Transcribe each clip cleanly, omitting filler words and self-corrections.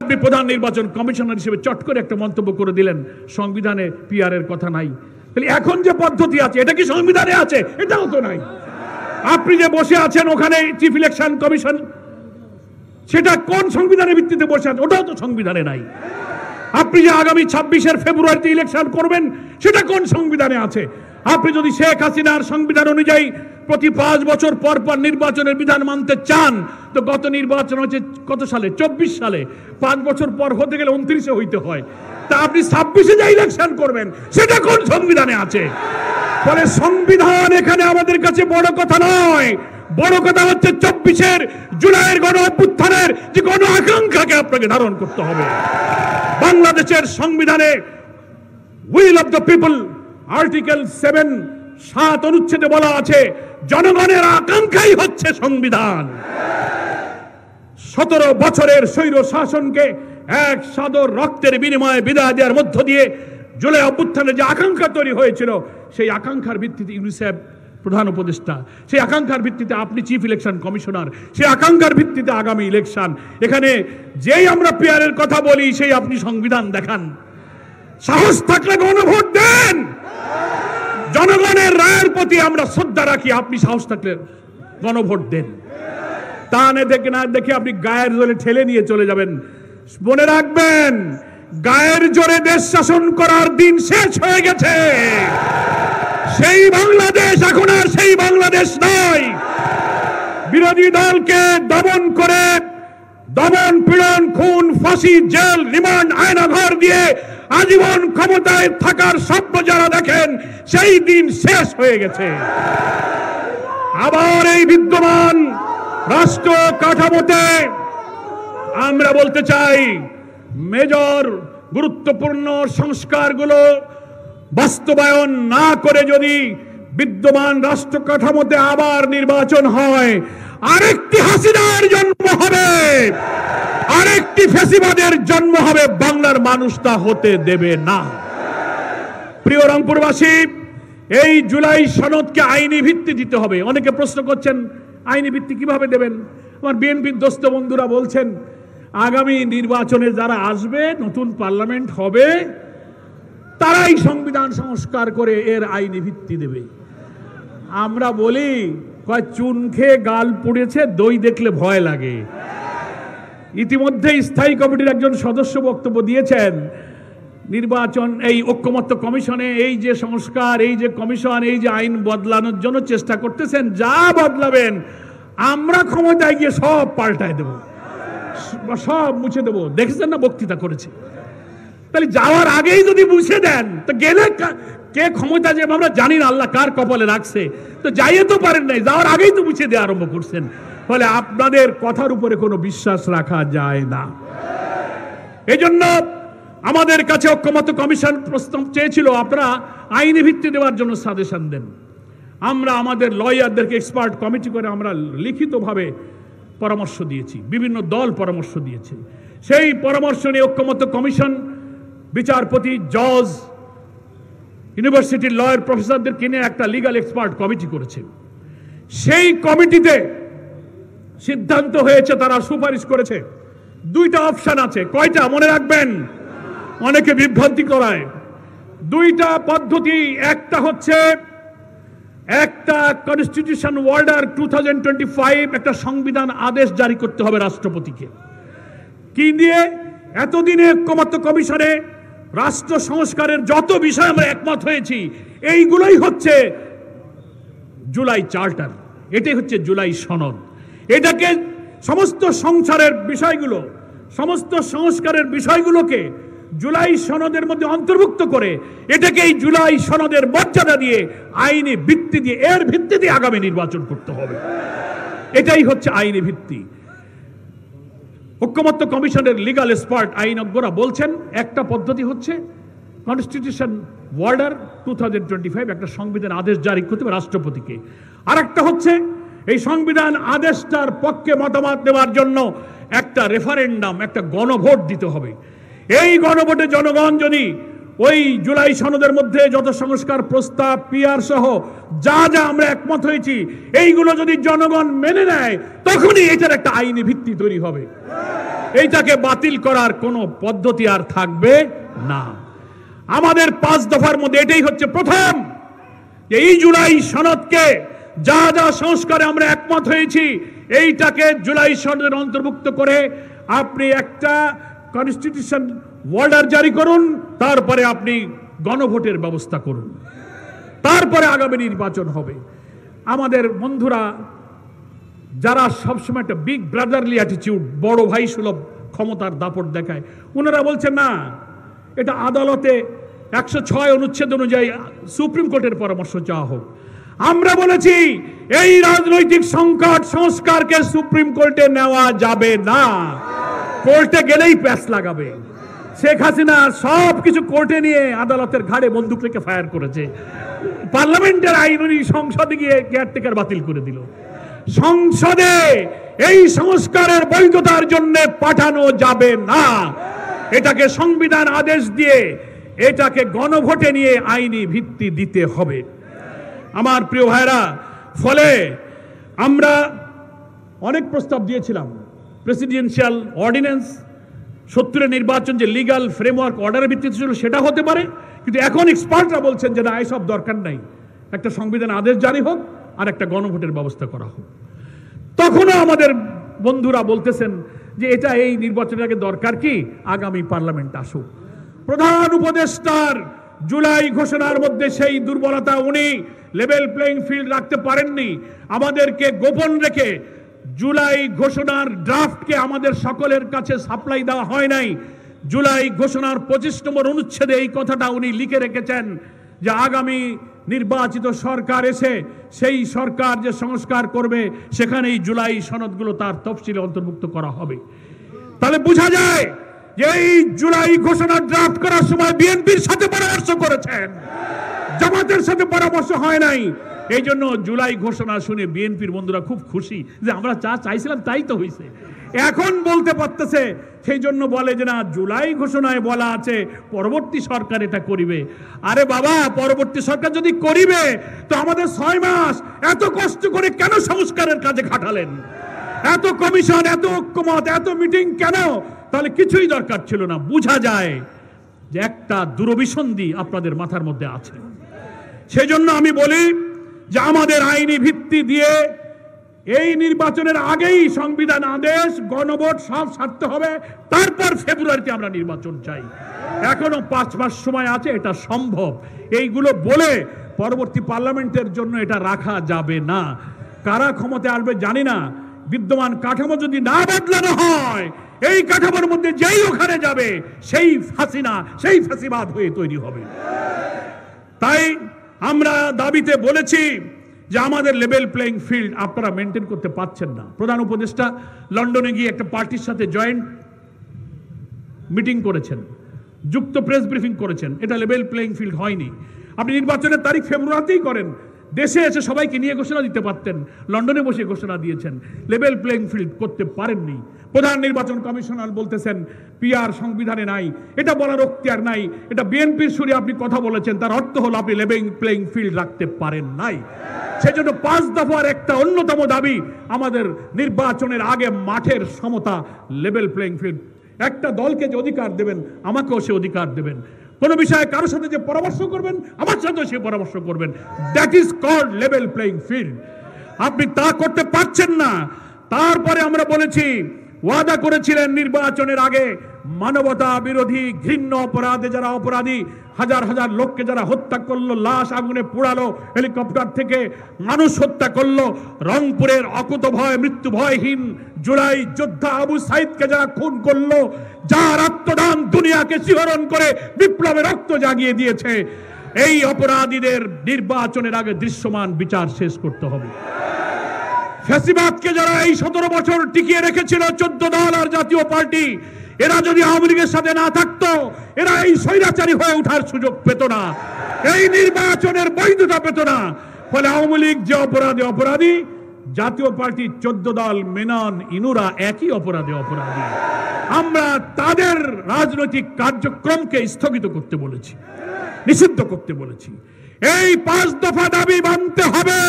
আপনি প্রধান নির্বাচন কমিশনার হিসেবে চট করে একটা মন্তব্য করে দিলেন সংবিধানে পিআর এর কথা নাই। তাহলে এখন যে পদ্ধতি আছে এটা কি সংবিধানে আছে? এটাও তো নাই। আপনি যে বসে আছেন ওখানে চিফ ইলেকশন কমিশন, সেটা কোন সংবিধানের ভিত্তিতে বসে আছে? ওটাও তো সংবিধানে নাই। আপনি যে আগামী 26 ফেব্রুয়ারিতে ইলেকশন করবেন সেটা কোন সংবিধানে আছে? আপনি যদি শেখ হাসিনার সংবিধান অনুযায়ী প্রতি 5 বছর পর পর নির্বাচনের বিধান মানতে চান, তো গত নির্বাচন হচ্ছে কত সালে? 24 সালে। 5 বছর পর হতে গেলে 29-এ হইতে হয়। তা আপনি 26-এ যে ইলেকশন করবেন সেটা কোন সংবিধানে আছে? ফলে সংবিধান এখানে আমাদের কাছে বড় কথা নয়। বড় কথা হচ্ছে 24 জুলাইয়ের গণ অভ্যুত্থানের যে গণ আকাঙ্ক্ষাকে আপনাকে ধারণ করতে হবে। বাংলাদেশের সংবিধানে will of the people article 7 অনুচ্ছেদে বলা আছে জনগণের আকাঙ্ক্ষাই হচ্ছে সংবিধান। 17 বছরের স্বৈর শাসনকে এক সাদর রক্তের বিনিময়ে বিদায় দেওয়ার মধ্য দিয়ে জুলাই অভ্যুত্থানের যে আকাঙ্ক্ষা তৈরি হয়েছিল, সেই আকাঙ্ক্ষার ভিত্তিতে ইউনিসেফ প্রধান উপদেষ্টা, সেই আকাঙ্ক্ষার ভিত্তিতে আপনি চিফ ইলেকশন কমিশনার, সেই আকাঙ্ক্ষার ভিত্তিতে আগামী ইলেকশন। এখানে যেই আমরা পিআরের কথা বলি সেই আপনি সংবিধান দেখান। সাহস থাকলে গণভোট দেন। জনগণের রায়ের প্রতি আমরা শ্রদ্ধা রাখি, আপনি সাহস থাকলে গণভোট দেন। তা না দেখে আপনি গায়ের জোরে ঠেলে নিয়ে চলে যাবেন। মনে রাখবেন, গায়ের জোরে দেশ শাসন করার দিন শেষ হয়ে গেছে। সেই বাংলাদেশ এখন আর সেই বাংলাদেশ নয়। বিরোধী দলকে দমন করে দমন পীড়ন, খুন, ফাঁসি, জেল, রিমান্ড, আয়নাঘর দিয়ে আজীবন ক্ষমতায় থাকার স্বপ্ন যারা দেখেন, সেই দিন শেষ হয়ে গেছে। আবার এই বিদ্যমান রাষ্ট্র কাঠামোতে আমরা বলতে চাই, মেজর গুরুত্বপূর্ণ সংস্কারগুলো বাস্তবায়ন না করে যদি বিদ্যমান রাষ্ট্র কাঠামোতে আবার নির্বাচন হয়, আরেকটি হাসিনার জন্ম হবে, আরেকটি ফ্যাসিবাদের জন্ম হবে। বাংলার মানুষ তা হতে দেবে না। প্রিয় রংপুরবাসী, এই জুলাই সনদকে আইনি ভিত্তি দিতে হবে। অনেকে প্রশ্ন করছেন আইনি ভিত্তি কিভাবে দেবেন? আমার বিএনপির দোস্ত বন্ধুরা বলছেন আগামী নির্বাচনে যারা আসবে, নতুন পার্লামেন্ট হবে, তারাই সংবিধান সংস্কার করে এর আইনি ভিত্তি দেবে। আমরা বলি, কয় চুন খেয়ে গাল পুড়েছে, দই দেখলে ভয় লাগে। ইতিমধ্যে স্থায়ী কমিটির একজন সদস্য বক্তব্য দিয়েছেন, নির্বাচন এই ঐক্যমত্য কমিশনে এই যে সংস্কার, এই যে কমিশন, এই যে আইন বদলানোর জন্য চেষ্টা করতেছেন, যা বদলাবেন আমরা ক্ষমতায় গিয়ে সব পাল্টায় দেব, সব মুছে দেব। দেখেছেন না বক্তৃতা করেছে। তাহলে যাওয়ার আগেই যদি মুছে দেন, তো গেলে কে ক্ষমতা যে আমরা জানি না, আল্লাহ কার কপালে রাখছে, তো যাইয়ে তো পারেন নাই, যাওয়ার আগেই তো মুছে দেওয়া আরম্ভ করছেন। ফলে আপনাদের কথার উপরে কোনো বিশ্বাস রাখা যায় না। এই জন্য আমাদের কাছে ঐক্যমত্য কমিশন প্রস্তাব চেয়েছিল, আপনারা আইনি ভিত্তি দেওয়ার জন্য সাজেশন দেন। আমরা আমাদের লয়ারদেরকে এক্সপার্ট কমিটি করে আমরা লিখিতভাবে পরামর্শ দিয়েছি, বিভিন্ন দল পরামর্শ দিয়েছে। সেই পরামর্শ নিয়ে ঐক্যমত্য কমিশন বিচারপতি, জজ, ইউনিভার্সিটির লয়ার প্রফেসরদের কিনে একটা লিগাল এক্সপার্ট কমিটি করেছে। সেই কমিটিতে সিদ্ধান্ত হয়েছে, তারা সুপারিশ করেছে, 2টা অপশন আছে। কয়টা মনে রাখবেন, অনেকে বিভ্রান্তি করায়। 2টা পদ্ধতি। একটা হচ্ছে একটা কনস্টিটিউশন অর্ডার 2025, একটা সংবিধান আদেশ জারি করতে হবে রাষ্ট্রপতিকে। কি দিয়ে? এতদিনে ঐক্যমত্য কমিশনে রাষ্ট্র সংস্কারের যত বিষয় আমরা একমত হয়েছি, এইগুলোই হচ্ছে জুলাই চার্টার, এটাই হচ্ছে জুলাই সনদ। এটাকে সমস্ত সংসারের বিষয়গুলো, সমস্ত সংস্কারের বিষয়গুলোকে জুলাই সনদের মধ্যে অন্তর্ভুক্ত করে এটাকে এই জুলাই সনদের মর্যাদা দিয়ে, আইনি ভিত্তি দিয়ে, এর ভিত্তিতে আগামী নির্বাচন করতে হবে। এটাই হচ্ছে আইনি ভিত্তি। ঐক্যমত্য কমিশনের লিগাল এক্সপার্ট আইনজ্ঞরা বলছেন একটা পদ্ধতি হচ্ছে কনস্টিটিউশন অর্ডার 2025, একটা সংবিধান আদেশ জারি করতে হবে রাষ্ট্রপতিকে। আর একটা হচ্ছে এই সংবিধান আদেশটার পক্ষে মতামত দেওয়ার জন্য একটা রেফারেন্ডাম, একটা গণভোট দিতে হবে। এই গণভোটে জনগণ যদি ওই জুলাই সনদের মধ্যে যত সংস্কার প্রস্তাব, পিআর সহ যা যা আমরা একমত হয়েছি, এইগুলো যদি জনগণ মেনে নেয়, তখনই এটার একটা আইনি ভিত্তি তৈরি হবে। এইটাকে বাতিল করার কোনো পদ্ধতি আর থাকবে না। আমাদের 5 দফার মধ্যে এটাই হচ্ছে প্রথম, যে এই জুলাই সনদকে যা যা সংস্কারে আমরা একমত হয়েছি এইটাকে জুলাই সনদের অন্তর্ভুক্ত করে আপনি একটা কনস্টিটিউশন অর্ডার জারি করুন, তারপরে আপনি গণভোটের ব্যবস্থা করুন, তারপরে আগামী নির্বাচন হবে। আমাদের বন্ধুরা যারা সবসময় একটা বিগ ব্রাদারলি অ্যাটিটিউড, বড় ভাই সুলভ ক্ষমতার দাপট দেখায়, ওনারা বলছেন না, এটা আদালতে 106 অনুচ্ছেদ অনুযায়ী সুপ্রিম কোর্টের পরামর্শ চাওয়া হোক। আমরা বলেছি এই রাজনৈতিক সংকট সংস্কারকে সুপ্রিম কোর্টে নেওয়া যাবে না। কোর্টে গেলেই প্যাচ লাগাবে। শেখ হাসিনা সব কিছু কোর্টে নিয়ে আদালতের ঘাড়ে বন্দুক রেখে ফায়ার করেছে। পার্লামেন্টের আইন উনি সংসদে গিয়ে কেয়ারটেকার বাতিল করে দিল। সংসদে এই সংস্কারের বৈধতার জন্য পাঠানো যাবে না, এটাকে সংবিধান আদেশ দিয়ে এটাকে গণভোটে নিয়ে আইনি ভিত্তি দিতে হবে। আমার প্রিয় ভাইরা, ফলে আমরা অনেক প্রস্তাব দিয়েছিলাম। প্রেসিডেন্সিয়াল অর্ডিন্যান্স, 70-এর নির্বাচন যে লিগ্যাল ফ্রেমওয়ার্ক অর্ডারের ভিত্তিতে ছিল সেটা হতে পারে, কিন্তু এখন এক্সপার্টরা বলছেন যে না, এসব দরকার নাই, একটা সংবিধান আদেশ জারি হোক আর একটা গণভোটের ব্যবস্থা করা হোক। তখনও আমাদের বন্ধুরা বলতেছেন যে এটা এই নির্বাচনের আগে দরকার কি, আগামী পার্লামেন্ট আসুক। প্রধান উপদেষ্টার জুলাই ঘোষণার মধ্যে সেই দুর্বলতা, উনি লেভেল প্লেইং ফিল্ড রাখতে পারেননি। আমাদেরকে গোপন রেখে জুলাই ঘোষণার ড্রাফটকে আমাদের সকলের কাছে সাপ্লাই দেওয়া হয় নাই। জুলাই ঘোষণার 25 নম্বর অনুচ্ছেদে এই কথাটা উনি লিখে রেখেছেন যে আগামী নির্বাচিত সরকার এসে সেই সরকার যে সংস্কার করবে সেখানে এই জুলাই সনদগুলো তার তফসিলে অন্তর্ভুক্ত করা হবে। তাহলে বোঝা যায় যে এই জুলাই ঘোষণা ড্রাফট করার সময় বিএনপির সাথে পরামর্শ করেছেন, জামাতের সাথে পরামর্শ হয় নাই। এই জন্য জুলাই ঘোষণা শুনে বিএনপির বন্ধুরা খুব খুশি যে আমরা যা চাইছিলাম তাই তো হয়েছে। এখন বলতে পারতেছে, সেই জন্য বলে যে না, জুলাই ঘোষণায় বলা আছে পরবর্তী সরকার এটা করিবে। আরে বাবা, পরবর্তী সরকার যদি করিবে তো আমাদের 6 মাস এত কষ্ট করে কেন সংস্কারের কাজে খাটালেন? এত কমিশন, এত ঐক্যমত, এত মিটিং কেন? তাহলে কিছুই দরকার ছিল না। বোঝা যায় যে একটা দূরভিসন্ধি আপনাদের মাথার মধ্যে আছে। সেজন্য আমি বলি যে আমাদের আইনি ভিত্তি দিয়ে এই নির্বাচনের আগেই সংবিধান আদেশ, গণভোট সব সারতে হবে, তারপর ফেব্রুয়ারিতে আমরা নির্বাচন চাই। এখনো 5 মাস সময় আছে, এটা সম্ভব। এইগুলো বলে পরবর্তী পার্লামেন্টের জন্য এটা রাখা যাবে না। কারা ক্ষমতায় আসবে জানি না, বিদ্যমান কাঠামো যদি না বদলানো হয়, এই কাঠামোর মধ্যে যেই ওখানে যাবে সেই হাসিনা, সেই ফাঁসিবাদ হয়ে তৈরি হবে। তাই আমরা দাবিতে বলেছি যে আমাদের লেভেল প্লেইং ফিল্ড আপনারা মেনটেন করতে পারছেন না। প্রধান উপদেষ্টা লন্ডনে গিয়ে একটা পার্টির সাথে জয়েন্ট মিটিং করেছেন, যুক্ত প্রেস ব্রিফিং করেছেন, এটা লেভেল প্লেইং ফিল্ড হয়নি। আপনি নির্বাচনের তারিখ ফেব্রুয়ারিতেই করেন, দেশে এসে সবাইকে নিয়ে ঘোষণা দিতে পারতেন, লন্ডনে বসে ঘোষণা দিয়েছেন, লেভেল প্লেইং ফিল্ড করতে পারেননি। প্রধান নির্বাচন কমিশনার বলতেছেন পিআর সংবিধানে নাই, এটা বলার অক্তিয়ার নাই। এটা বিএনপির সুরে আপনি কথা বলেছেন, তার অর্থ হলো আপনি লেভেল প্লেইং ফিল্ড রাখতে পারেন নাই। সেজন্য 5 দফার একটা অন্যতম দাবি আমাদের নির্বাচনের আগে মাঠের সমতা, লেভেল প্লেইং ফিল্ড। একটা দলকে যে অধিকার দেবেন, আমাকেও সে অধিকার দেবেন। কোন বিষয়ে কারোর সাথে যে পরামর্শ করবেন, আমার সাথেও সে পরামর্শ করবেন। That is called level playing field. আপনি তা করতে পারছেন না। তারপরে আমরা বলেছি, ওয়াদা করেছিলেন নির্বাচনের আগে মানবতা বিরোধী ঘৃণ্য অপরাধে যারা অপরাধী, হাজার হাজার লোককে যারা হত্যা করলো, লাশ আগুনে পোড়ালো, হেলিকপ্টার থেকে মানুষ হত্যা করলো, রংপুরের অকুতভয় মৃত্যু ভয়হীন জুলাই যোদ্ধা আবু সাইদকে যারা খুন করলো, যার আত্মদান দুনিয়াকে শিহরণ করে বিপ্লবের রক্ত জাগিয়ে দিয়েছে, এই অপরাধীদের নির্বাচনের আগে দৃশ্যমান বিচার শেষ করতে হবে। ফ্যাসিবাদকে যারা এই 17 বছর টিকিয়ে রেখেছিল 14 দল আর জাতীয় পার্টি, এরা যদি আওয়ামী লীগের সাথে না থাকতো, এরা এই স্বৈরাচারী হয়ে ওঠার সুযোগ পেত না, এই নির্বাচনের বৈধতা পেত না। ফলে আওয়ামী লীগ যে অপরাধী, জাতীয় পার্টি 14 দল মেনন ইনুরা একই অপরাধী। আমরা তাদের রাজনৈতিক কার্যক্রমকে স্থগিত করতে বলেছি, নিষিদ্ধ করতে বলেছি। এই 5 দফা দাবি মানতে হবে।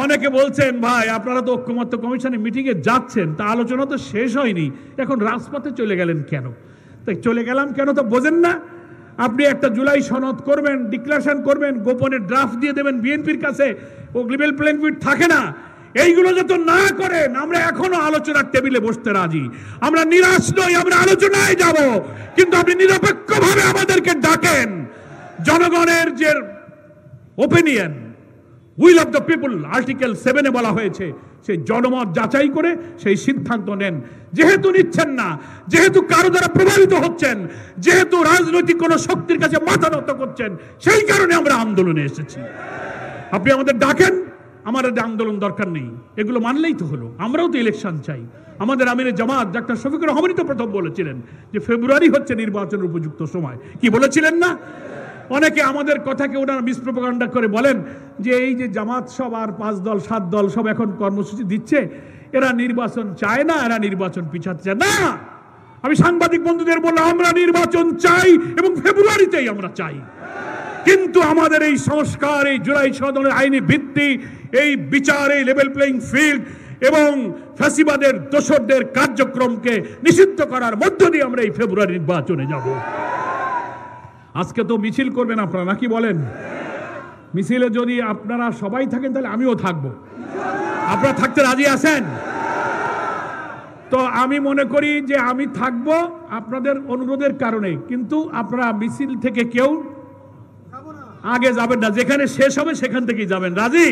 অনেকে বলছেন ভাই আপনারা তো ঐক্যমত্য কমিশনের মিটিংয়ে যাচ্ছেন, তা আলোচনা তো শেষ হয়নি, এখন রাজপথে চলে গেলেন কেন? তাই চলে গেলাম কেন তো বোঝেন না? আপনি একটা জুলাই সনদ করবেন, ডিক্লারেশন করবেন, গোপনে ড্রাফট দিয়ে দেবেন বিএনপির কাছে, ও লেভেল প্লেইং ফিল্ড থাকে না। এইগুলো যত না করেন আমরা এখনো আলোচনার টেবিলে বসতে রাজি। আমরা নিরাশ নই, আমরা আলোচনায় যাব, কিন্তু আপনি নিরপেক্ষভাবে আমাদেরকে ডাকেন। জনগণের যে opinion, will of the people article 7-এ বলা হয়েছে, সেই জনমত যাচাই করে সেই সিদ্ধান্ত নেন। যেহেতু নিচ্ছেন না, যেহেতু কারো দ্বারা প্রভাবিত হচ্ছেন, যেহেতু রাজনৈতিক কোন শক্তির কাছে মাথা নত করছেন, সেই কারণে আমরা আন্দোলনে এসেছি। আপনি আমাদের ডাকেন, আমাদের আন্দোলন দরকার নেই, এগুলো মানলেই তো হলো। আমরাও তো ইলেকশন চাই। আমাদের আমিরে জামাত ডাক্তার শফিকুর রহমানই তো প্রথম বলেছিলেন যে ফেব্রুয়ারি হচ্ছে নির্বাচনের উপযুক্ত সময়। কি বলেছিলেন না? অনেকে আমাদের কথাকে ওনারা মিসপ্রোপাগান্ডা করে বলেন যে এই যে জামাত সব আর 5 দল 7 দল সব এখন কর্মসূচি দিচ্ছে, এরা নির্বাচন চায় না, এরা নির্বাচন পিছাতে চায় না। আমি সাংবাদিক বন্ধুদের বললাম আমরা নির্বাচন চাই এবং ফেব্রুয়ারিতেই আমরা চাই, কিন্তু আমাদের এই সংস্কার, এই জুলাই সনদের আইনি ভিত্তি, এই বিচার, এই লেভেল প্লেইং ফিল্ড এবং ফ্যাসিবাদের দোসরদের কার্যক্রমকে নিষিদ্ধ করার মধ্য দিয়ে আমরা এই ফেব্রুয়ারি নির্বাচনে যাব। আজকে তো মিছিল করবেন আপনারা, নাকি বলেন? মিছিলে যদি আপনারা সবাই থাকেন তাহলে আমিও থাকবো। আপনারা থাকতে রাজি আছেন তো? আমি মনে করি যে আমি থাকবো আপনাদের অনুরোধের কারণে, কিন্তু আপনারা মিছিল থেকে কেউ আগে যাবেন না, যেখানে শেষ হবে সেখান থেকেই যাবেন। রাজি?